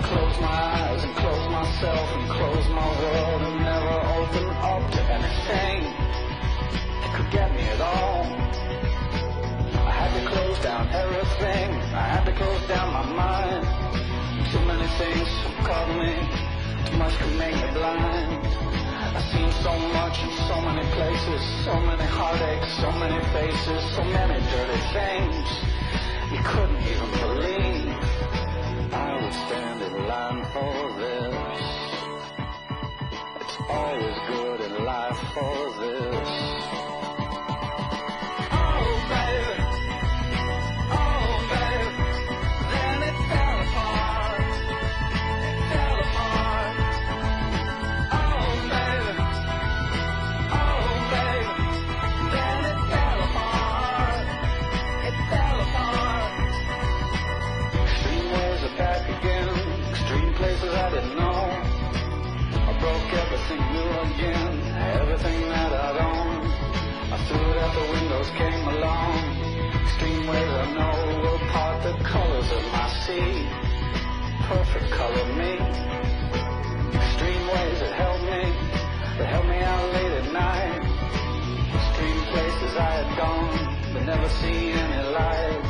close my eyes and close myself and close my world and never open up to anything that could get me at all. I had to close down everything. I had to close down my mind. Too many things caught me. Too much could make me blind. I've seen so much in so many places, so many heartaches, so many faces, so many dirty things you couldn't even believe. I would stand in line for this. It's always good in life for this. Oh baby, then it fell apart. It fell apart. Oh baby, then it fell apart. It fell apart. Extreme ways are back again. Extreme places I didn't know. I broke everything new again. Everything that I'd owned, I threw it out the windows, came along. Extreme ways I know will part the colors of my sea. Perfect color me. Extreme ways that held me. They held me out late at night. Extreme places I had gone, but never seen any light.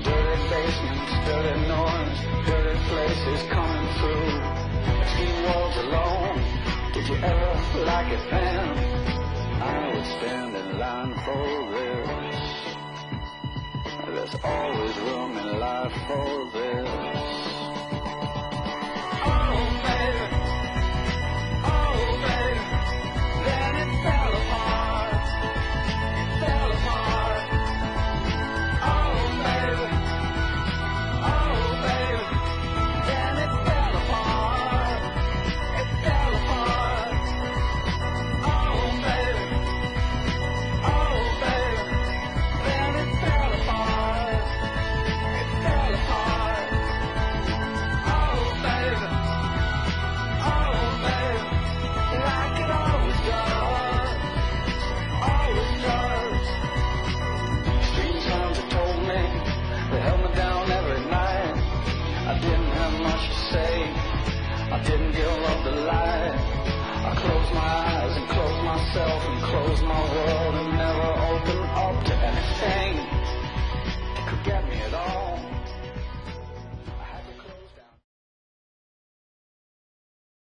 Dirty basements, dirty noise, dirty places coming through. Extreme worlds alone. Did you ever like it then? I would stand in line for this. There's always room in life for this. Oh baby, then it fell apart. It fell apart. Oh baby, then it fell apart. It fell apart. Oh baby, then it fell apart. It fell apart. Oh baby, like it always does, always does. Extreme sounds that told me, they held me down every night. I didn't have much to say, I didn't give up the light. I closed my eyes and closed myself and closed my world and never opened up to anything that could get me at all.